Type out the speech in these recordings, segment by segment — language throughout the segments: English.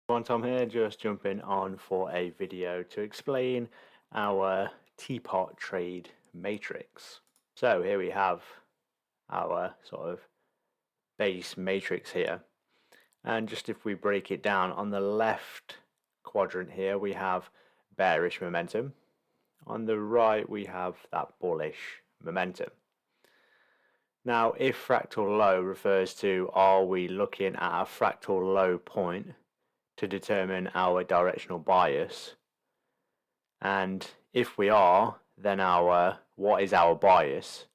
Tom here, just jumping on for a video to explain our teapot trade matrix. So here we have our sort of base matrix here, and just if we break it down, on the left quadrant here we have bearish momentum, on the right we have that bullish momentum. Now if fractal low refers to, are we looking at a fractal low point to determine our directional bias, and if we are, then what is our bias?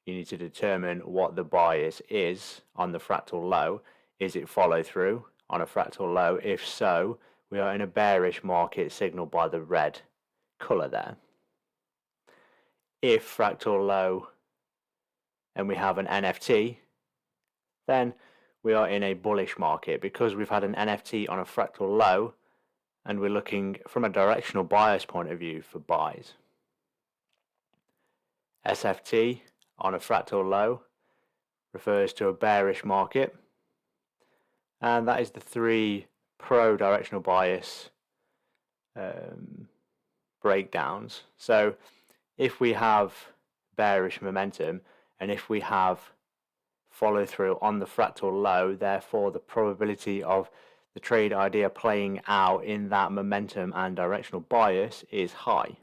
You need to determine what the bias is on the fractal low. Is it follow through on a fractal low? If so, we are in a bearish market signaled by the red color there. If fractal low and we have an NFT, then we are in a bullish market because we've had an NFT on a fractal low and we're looking from a directional bias point of view for buys. SFT on a fractal low refers to a bearish market, and that is the three pro directional bias breakdowns. So if we have bearish momentum and if we have follow through on the fractal low, therefore the probability of the trade idea playing out in that momentum and directional bias is high.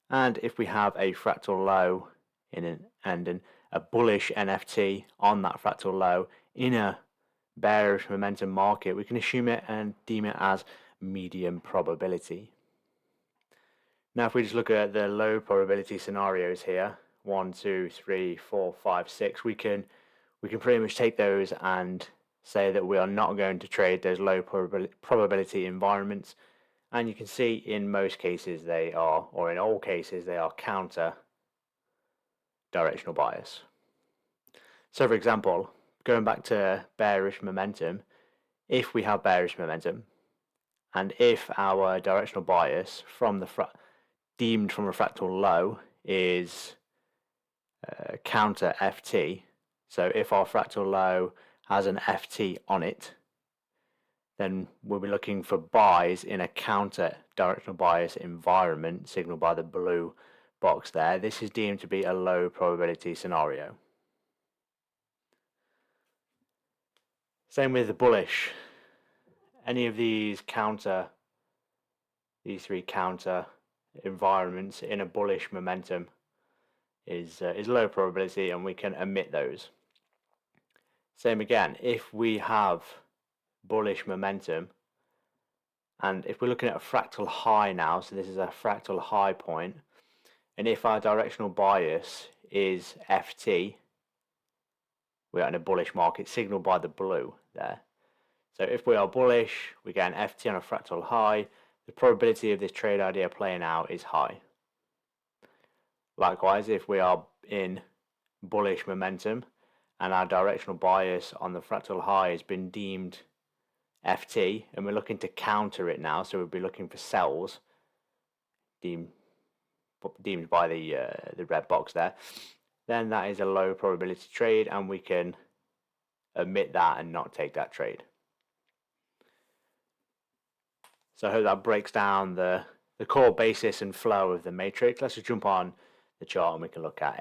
And if we have a fractal low and a bullish NFT on that fractal low in a bearish momentum market, we can assume it and deem it as medium probability. Now if we just look at the low probability scenarios here, 1, 2, 3, 4, 5, 6, we can pretty much take those and say that we are not going to trade those low probability environments, and you can see in most cases they are, or in all cases they are, counter directional bias. So for example, going back to bearish momentum, if we have bearish momentum and if our directional bias from the deemed from a fractal low is counter FT, so if our fractal low has an FT on it, then we'll be looking for buys in a counter directional bias environment signaled by the blue box there. This is deemed to be a low probability scenario. Same with the bullish. Any of these three counter environments in a bullish momentum is low probability, and we can omit those. Same again, if we have bullish momentum and if we're looking at a fractal high now, so this is a fractal high point, and if our directional bias is FT, we are in a bullish market signaled by the blue there. So if we are bullish, we get an FT on a fractal high, the probability of this trade idea playing out is high. Likewise, if we are in bullish momentum and our directional bias on the fractal high has been deemed FT and we're looking to counter it now, so we'll be looking for sells deemed by the red box there, then that is a low probability trade and we can omit that and not take that trade. So I hope that breaks down the core basis and flow of the matrix. Let's just jump on the chart and we can look at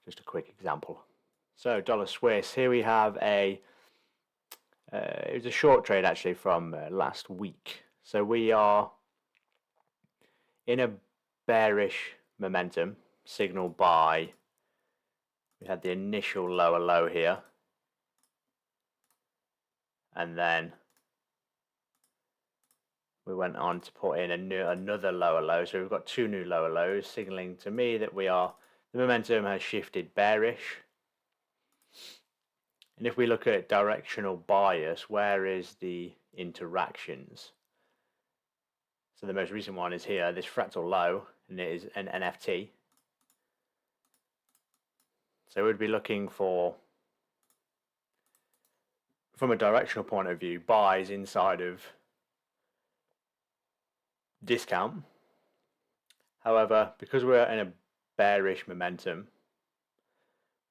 just a quick example. So dollar Swiss, here we have it was a short trade actually from last week. So we are in a bearish momentum signaled by, we had the initial lower low here, and then we went on to put in another lower low. So we've got two new lower lows, signaling to me that the momentum has shifted bearish. And if we look at directional bias, where is the interactions? So the most recent one is here, this fractal low, and it is an NFT. So we'd be looking for, from a directional point of view, buys inside of discount. However, because we're in a bearish momentum,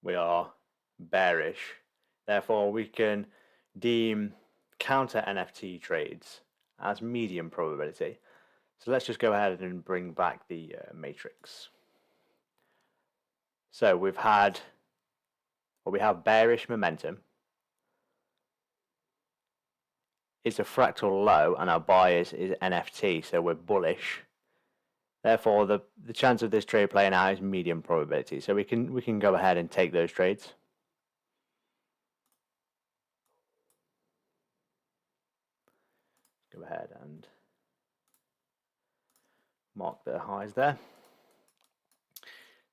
we are bearish. Therefore, we can deem counter NFT trades as medium probability. So let's just go ahead and bring back the matrix. So we have bearish momentum. It's a fractal low, and our bias is NFT, so we're bullish. Therefore, the chance of this trade playing out is medium probability. So we can go ahead and take those trades. Go ahead and mark the highs there.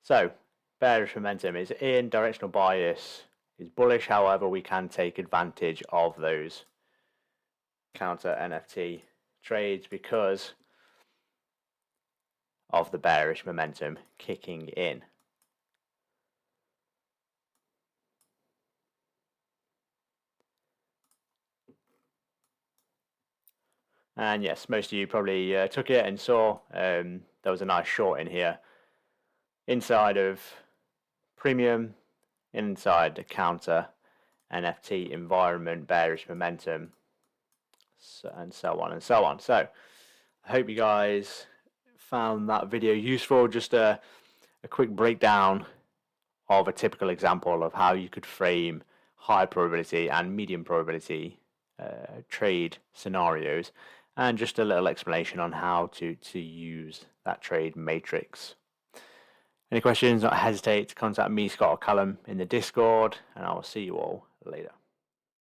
So bearish momentum is in, directional bias is bullish. However, we can take advantage of those counter NFT trades because of the bearish momentum kicking in. And yes, most of you probably took it and saw there was a nice short in here inside of premium, inside the counter NFT environment, bearish momentum, and so on and so on. So I hope you guys found that video useful. Just a quick breakdown of a typical example of how you could frame high probability and medium probability trade scenarios, and just a little explanation on how to use that trade matrix. Any questions, don't hesitate to contact me, Scott, or Callum in the Discord, and I will see you all later.